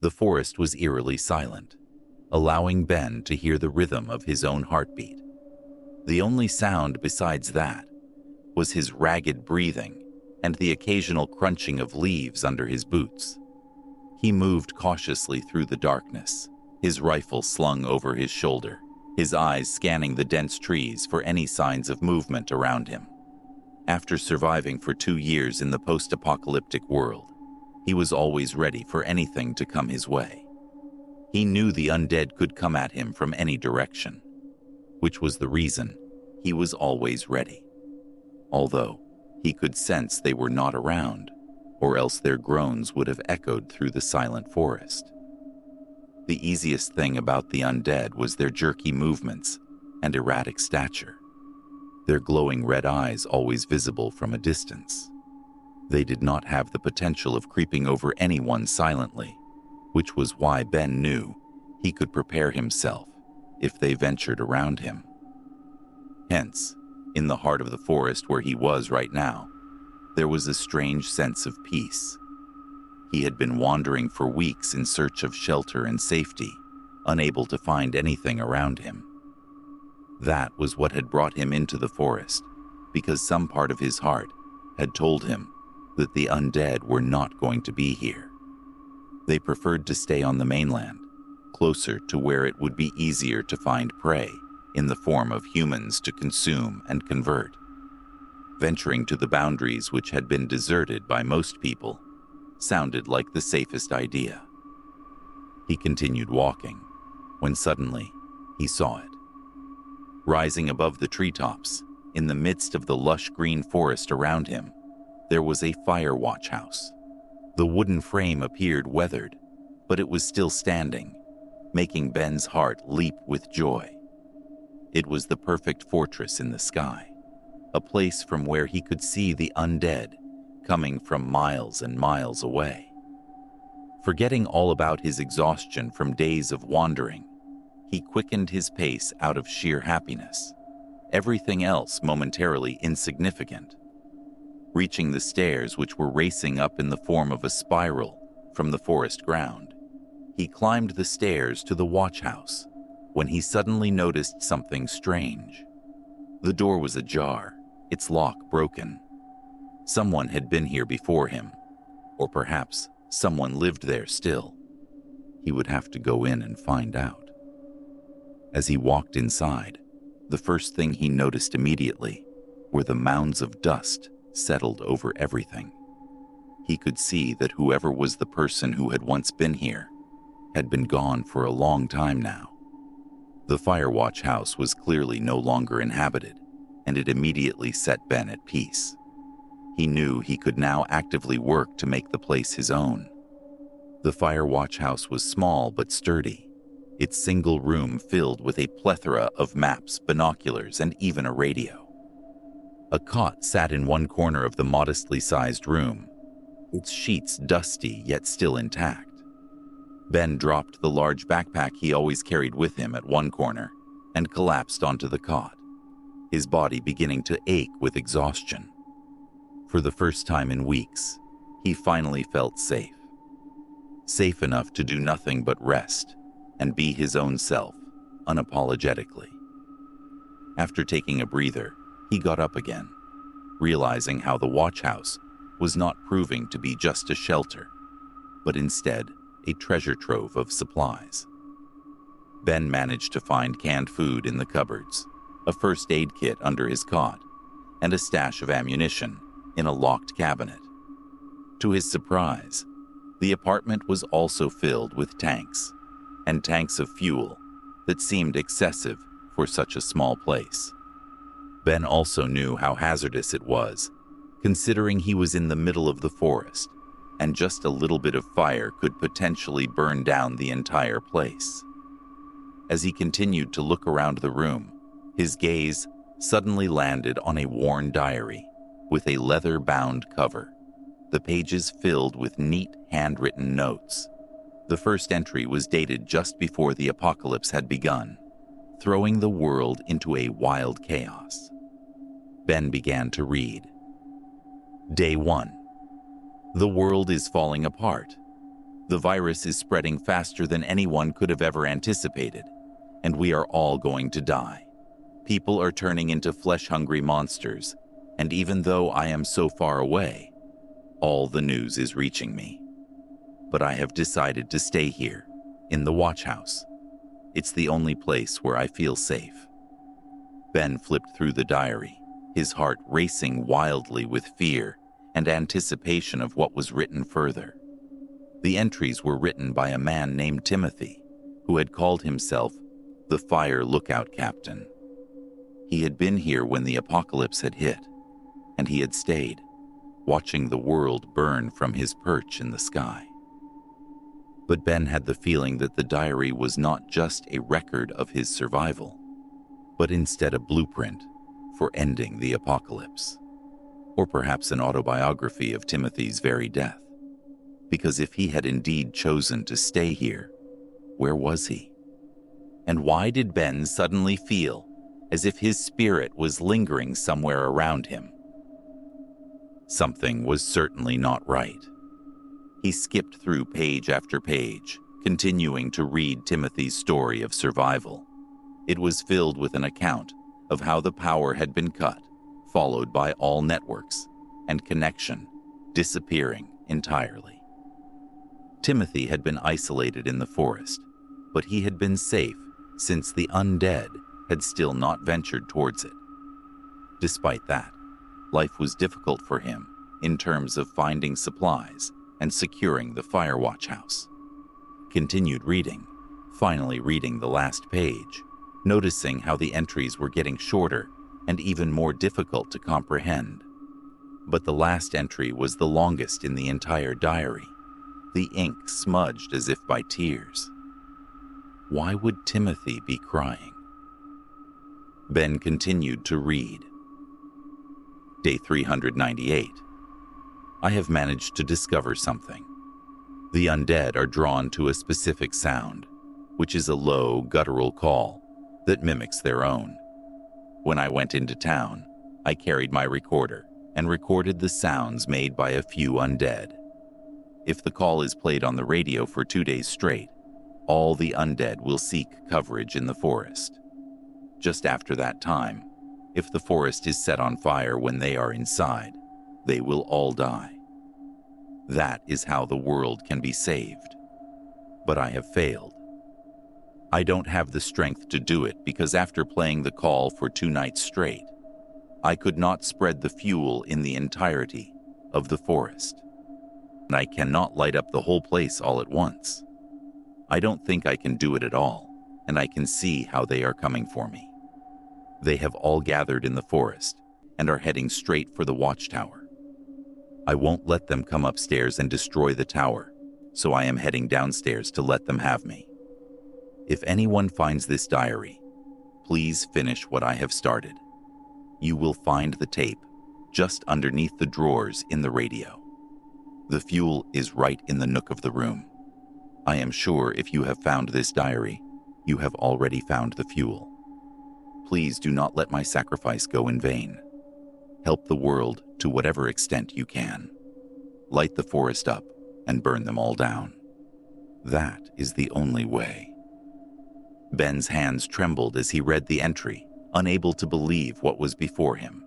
The forest was eerily silent, allowing Ben to hear the rhythm of his own heartbeat. The only sound besides that was his ragged breathing and the occasional crunching of leaves under his boots. He moved cautiously through the darkness, his rifle slung over his shoulder, his eyes scanning the dense trees for any signs of movement around him. After surviving for 2 years in the post-apocalyptic world, he was always ready for anything to come his way. He knew the undead could come at him from any direction, which was the reason he was always ready. Although he could sense they were not around, or else their groans would have echoed through the silent forest. The easiest thing about the undead was their jerky movements and erratic stature, their glowing red eyes always visible from a distance. They did not have the potential of creeping over anyone silently, which was why Ben knew he could prepare himself if they ventured around him. Hence, in the heart of the forest where he was right now, there was a strange sense of peace. He had been wandering for weeks in search of shelter and safety, unable to find anything around him. That was what had brought him into the forest, because some part of his heart had told him that the undead were not going to be here. They preferred to stay on the mainland, closer to where it would be easier to find prey in the form of humans to consume and convert. Venturing to the boundaries which had been deserted by most people sounded like the safest idea. He continued walking when suddenly he saw it. Rising above the treetops, in the midst of the lush green forest around him, there was a fire watch house. The wooden frame appeared weathered, but it was still standing, making Ben's heart leap with joy. It was the perfect fortress in the sky, a place from where he could see the undead coming from miles and miles away. Forgetting all about his exhaustion from days of wandering, he quickened his pace out of sheer happiness, everything else momentarily insignificant. Reaching the stairs, which were racing up in the form of a spiral from the forest ground, he climbed the stairs to the watch house when he suddenly noticed something strange. The door was ajar, its lock broken. Someone had been here before him, or perhaps someone lived there still. He would have to go in and find out. As he walked inside, the first thing he noticed immediately were the mounds of dust settled over everything. He could see that whoever was the person who had once been here had been gone for a long time now. The Firewatch house was clearly no longer inhabited, and it immediately set Ben at peace. He knew he could now actively work to make the place his own. The Firewatch house was small but sturdy, its single room filled with a plethora of maps, binoculars, and even a radio. A cot sat in one corner of the modestly sized room, its sheets dusty yet still intact. Ben dropped the large backpack he always carried with him at one corner and collapsed onto the cot, his body beginning to ache with exhaustion. For the first time in weeks, he finally felt safe. Safe enough to do nothing but rest and be his own self, unapologetically. After taking a breather, he got up again, realizing how the watch house was not proving to be just a shelter, but instead a treasure trove of supplies. Ben managed to find canned food in the cupboards, a first aid kit under his cot, and a stash of ammunition in a locked cabinet. To his surprise, the apartment was also filled with tanks, and tanks of fuel that seemed excessive for such a small place. Ben also knew how hazardous it was, considering he was in the middle of the forest, and just a little bit of fire could potentially burn down the entire place. As he continued to look around the room, his gaze suddenly landed on a worn diary with a leather-bound cover, the pages filled with neat handwritten notes. The first entry was dated just before the apocalypse had begun, throwing the world into a wild chaos. Ben began to read. Day 1. The world is falling apart. The virus is spreading faster than anyone could have ever anticipated, and we are all going to die. People are turning into flesh-hungry monsters, and even though I am so far away, all the news is reaching me. But I have decided to stay here, in the watch house. It's the only place where I feel safe. Ben flipped through the diary, his heart racing wildly with fear and anticipation of what was written further. The entries were written by a man named Timothy, who had called himself the Fire Lookout Captain. He had been here when the apocalypse had hit, and he had stayed, watching the world burn from his perch in the sky. But Ben had the feeling that the diary was not just a record of his survival, but instead a blueprint for ending the apocalypse, or perhaps an autobiography of Timothy's very death. Because if he had indeed chosen to stay here, where was he? And why did Ben suddenly feel as if his spirit was lingering somewhere around him? Something was certainly not right. He skipped through page after page, continuing to read Timothy's story of survival. It was filled with an account of how the power had been cut, followed by all networks, and connection disappearing entirely. Timothy had been isolated in the forest, but he had been safe since the undead had still not ventured towards it. Despite that, life was difficult for him in terms of finding supplies and securing the Firewatch house. Continued reading, finally reading the last page, noticing how the entries were getting shorter and even more difficult to comprehend. But the last entry was the longest in the entire diary, the ink smudged as if by tears. Why would Timothy be crying? Ben continued to read. Day 398. I have managed to discover something. The undead are drawn to a specific sound, which is a low, guttural call that mimics their own. When I went into town, I carried my recorder and recorded the sounds made by a few undead. If the call is played on the radio for 2 days straight, all the undead will seek coverage in the forest. Just after that time, if the forest is set on fire when they are inside, they will all die. That is how the world can be saved. But I have failed. I don't have the strength to do it because after playing the call for 2 nights straight, I could not spread the fuel in the entirety of the forest. And I cannot light up the whole place all at once. I don't think I can do it at all, and I can see how they are coming for me. They have all gathered in the forest and are heading straight for the watchtower. I won't let them come upstairs and destroy the tower, so I am heading downstairs to let them have me. If anyone finds this diary, please finish what I have started. You will find the tape just underneath the drawers in the radio. The fuel is right in the nook of the room. I am sure if you have found this diary, you have already found the fuel. Please do not let my sacrifice go in vain. Help the world to whatever extent you can. Light the forest up and burn them all down. That is the only way. Ben's hands trembled as he read the entry, unable to believe what was before him.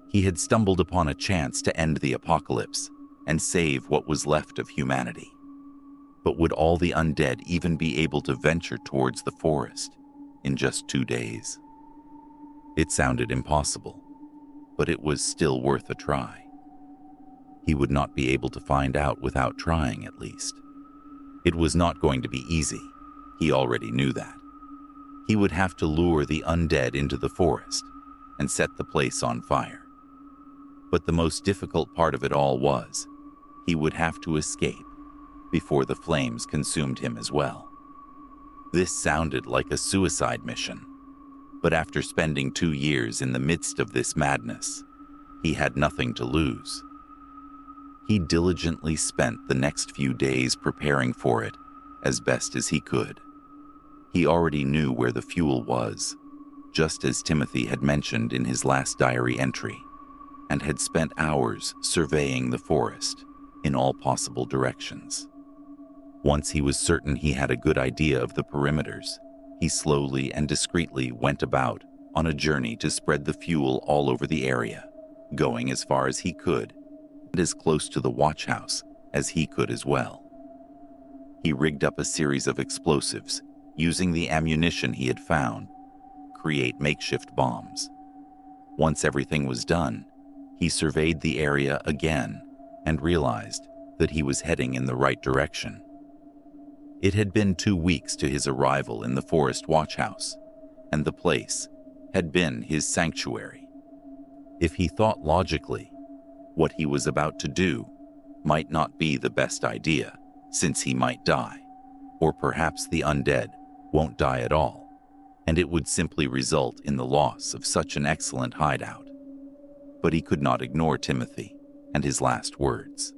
He had stumbled upon a chance to end the apocalypse and save what was left of humanity. But would all the undead even be able to venture towards the forest in just 2 days? It sounded impossible, but it was still worth a try. He would not be able to find out without trying, at least. It was not going to be easy. He already knew that. He would have to lure the undead into the forest and set the place on fire. But the most difficult part of it all was, he would have to escape before the flames consumed him as well. This sounded like a suicide mission, but after spending 2 years in the midst of this madness, he had nothing to lose. He diligently spent the next few days preparing for it as best as he could. He already knew where the fuel was, just as Timothy had mentioned in his last diary entry, and had spent hours surveying the forest in all possible directions. Once he was certain he had a good idea of the perimeters, he slowly and discreetly went about on a journey to spread the fuel all over the area, going as far as he could and as close to the watch house as he could as well. He rigged up a series of explosives using the ammunition he had found, create makeshift bombs. Once everything was done, he surveyed the area again and realized that he was heading in the right direction. It had been 2 weeks to his arrival in the forest watch house, and the place had been his sanctuary. If he thought logically, what he was about to do might not be the best idea, since he might die, or perhaps the undead won't die at all, and it would simply result in the loss of such an excellent hideout. But he could not ignore Timothy and his last words.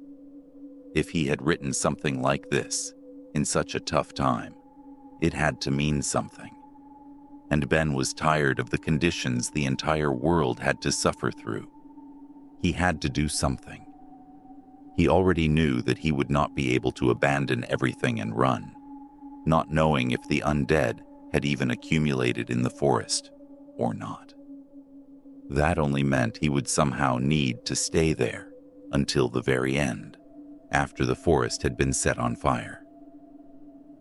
If he had written something like this in such a tough time, it had to mean something. And Ben was tired of the conditions the entire world had to suffer through. He had to do something. He already knew that he would not be able to abandon everything and run, not knowing if the undead had even accumulated in the forest or not. That only meant he would somehow need to stay there until the very end, after the forest had been set on fire.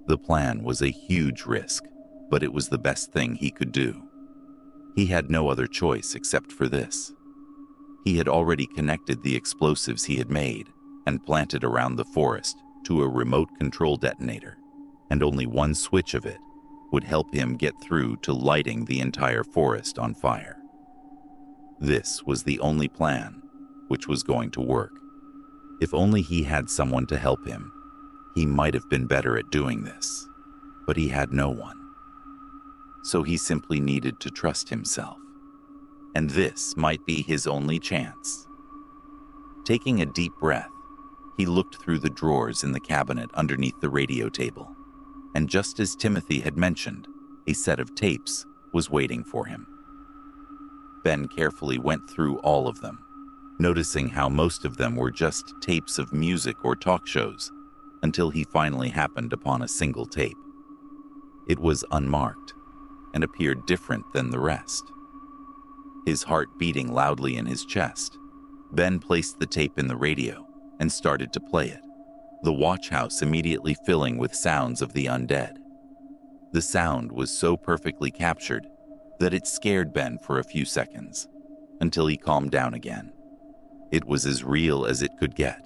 The plan was a huge risk, but it was the best thing he could do. He had no other choice except for this. He had already connected the explosives he had made and planted around the forest to a remote control detonator, and only one switch of it would help him get through to lighting the entire forest on fire. This was the only plan which was going to work. If only he had someone to help him, he might have been better at doing this, but he had no one. So he simply needed to trust himself, and this might be his only chance. Taking a deep breath, he looked through the drawers in the cabinet underneath the radio table, and just as Timothy had mentioned, a set of tapes was waiting for him. Ben carefully went through all of them, noticing how most of them were just tapes of music or talk shows, until he finally happened upon a single tape. It was unmarked and appeared different than the rest. His heart beating loudly in his chest, Ben placed the tape in the radio and started to play it, the watch house immediately filling with sounds of the undead. The sound was so perfectly captured that it scared Ben for a few seconds, until he calmed down again. It was as real as it could get.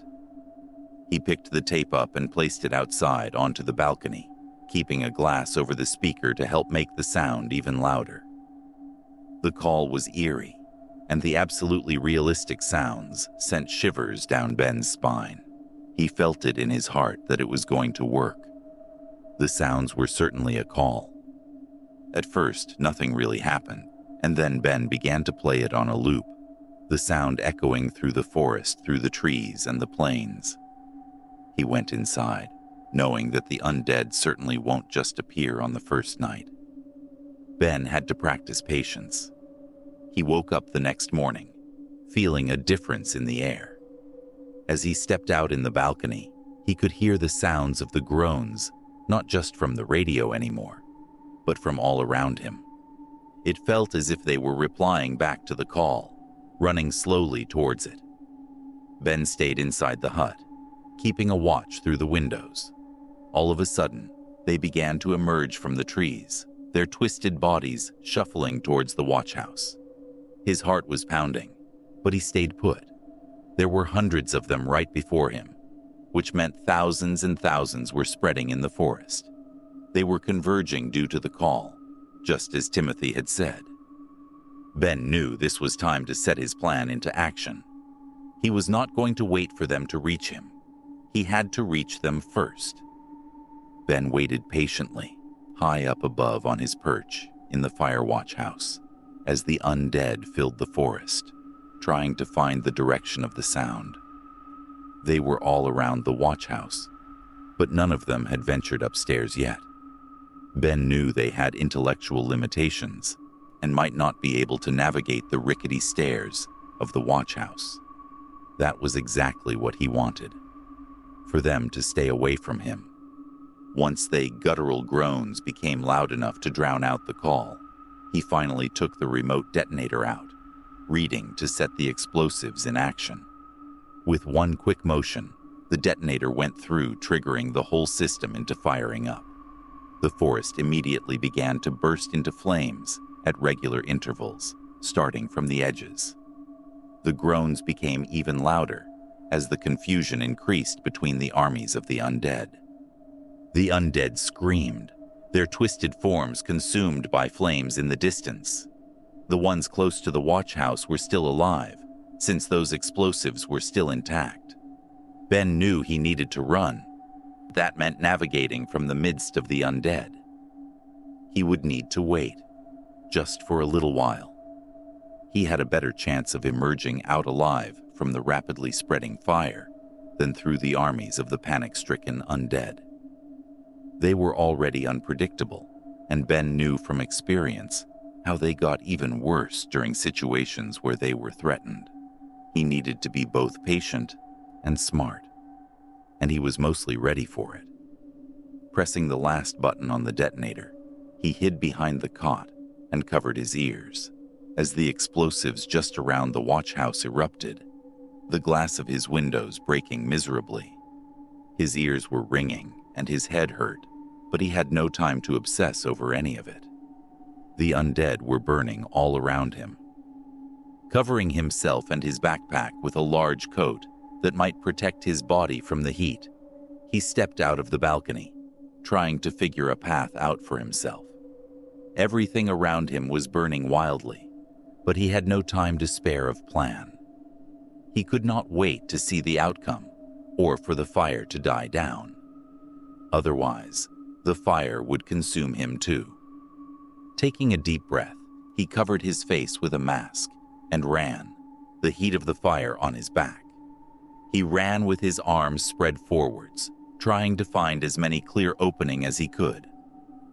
He picked the tape up and placed it outside onto the balcony, keeping a glass over the speaker to help make the sound even louder. The call was eerie, and the absolutely realistic sounds sent shivers down Ben's spine. He felt it in his heart that it was going to work. The sounds were certainly a call. At first, nothing really happened, and then Ben began to play it on a loop, the sound echoing through the forest, through the trees and the plains. He went inside, knowing that the undead certainly won't just appear on the first night. Ben had to practice patience. He woke up the next morning, feeling a difference in the air. As he stepped out in the balcony, he could hear the sounds of the groans, not just from the radio anymore, but from all around him. It felt as if they were replying back to the call, running slowly towards it. Ben stayed inside the hut, keeping a watch through the windows. All of a sudden, they began to emerge from the trees, their twisted bodies shuffling towards the watch house. His heart was pounding, but he stayed put. There were hundreds of them right before him, which meant thousands and thousands were spreading in the forest. They were converging due to the call, just as Timothy had said. Ben knew this was time to set his plan into action. He was not going to wait for them to reach him. He had to reach them first. Ben waited patiently, high up above on his perch in the fire watch house, as the undead filled the forest, trying to find the direction of the sound. They were all around the watch house, but none of them had ventured upstairs yet. Ben knew they had intellectual limitations and might not be able to navigate the rickety stairs of the watch house. That was exactly what he wanted, for them to stay away from him Once they guttural groans became loud enough to drown out the call, he finally took the remote detonator out, reading to set the explosives in action. With one quick motion, the detonator went through, triggering the whole system into firing up. The forest immediately began to burst into flames at regular intervals, starting from the edges. The groans became even louder as the confusion increased between the armies of the undead. The undead screamed, their twisted forms consumed by flames in the distance. The ones close to the watch house were still alive, since those explosives were still intact. Ben knew he needed to run. That meant navigating from the midst of the undead. He would need to wait, just for a little while. He had a better chance of emerging out alive from the rapidly spreading fire than through the armies of the panic-stricken undead. They were already unpredictable, and Ben knew from experience how they got even worse during situations where they were threatened. He needed to be both patient and smart, and he was mostly ready for it. Pressing the last button on the detonator, he hid behind the cot and covered his ears. As the explosives just around the watch house erupted, the glass of his windows breaking miserably. His ears were ringing and his head hurt, but he had no time to obsess over any of it. The undead were burning all around him. Covering himself and his backpack with a large coat that might protect his body from the heat, he stepped out of the balcony, trying to figure a path out for himself. Everything around him was burning wildly, but he had no time to spare of plan. He could not wait to see the outcome or for the fire to die down. Otherwise, the fire would consume him too. Taking a deep breath, he covered his face with a mask and ran, the heat of the fire on his back. He ran with his arms spread forwards, trying to find as many clear openings as he could.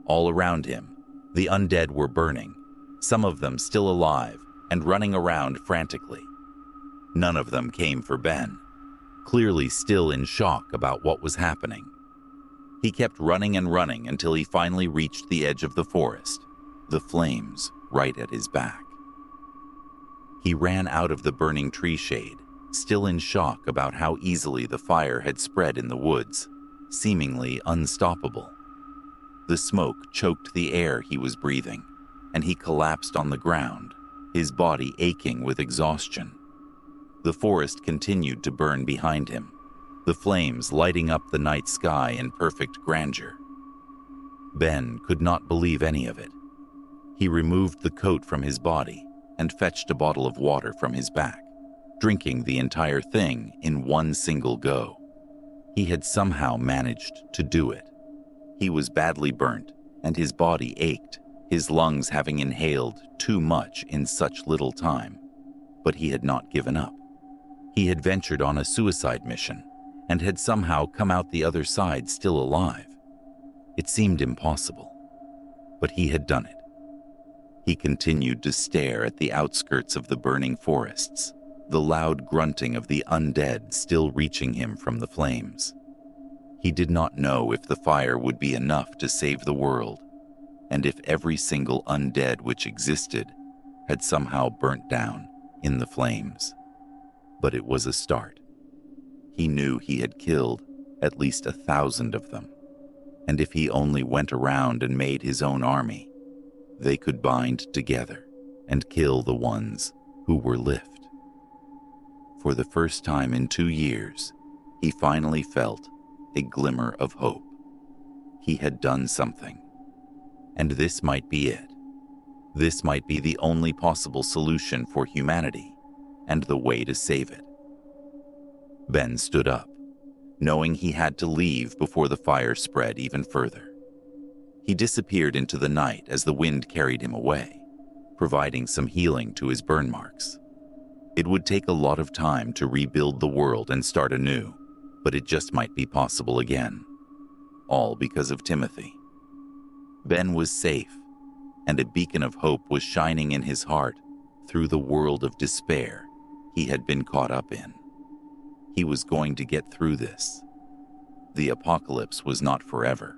All around him, the undead were burning, some of them still alive and running around frantically. None of them came for Ben, clearly still in shock about what was happening. He kept running and running until he finally reached the edge of the forest, the flames right at his back. He ran out of the burning tree shade, still in shock about how easily the fire had spread in the woods, seemingly unstoppable. The smoke choked the air he was breathing, and he collapsed on the ground, his body aching with exhaustion. The forest continued to burn behind him, the flames lighting up the night sky in perfect grandeur. Ben could not believe any of it. He removed the coat from his body and fetched a bottle of water from his back, drinking the entire thing in one single go. He had somehow managed to do it. He was badly burnt, and his body ached, his lungs having inhaled too much in such little time. But he had not given up. He had ventured on a suicide mission and had somehow come out the other side still alive. It seemed impossible, but he had done it. He continued to stare at the outskirts of the burning forests, the loud grunting of the undead still reaching him from the flames. He did not know if the fire would be enough to save the world, and if every single undead which existed had somehow burnt down in the flames. But it was a start. He knew he had killed at least 1,000 of them, and if he only went around and made his own army, they could bind together and kill the ones who were left. For the first time in 2 years, he finally felt a glimmer of hope. He had done something, and this might be it. This might be the only possible solution for humanity and the way to save it. Ben stood up, knowing he had to leave before the fire spread even further. He disappeared into the night as the wind carried him away, providing some healing to his burn marks. It would take a lot of time to rebuild the world and start anew, but it just might be possible again. All because of Timothy. Ben was safe, and a beacon of hope was shining in his heart through the world of despair he had been caught up in. He was going to get through this. The apocalypse was not forever,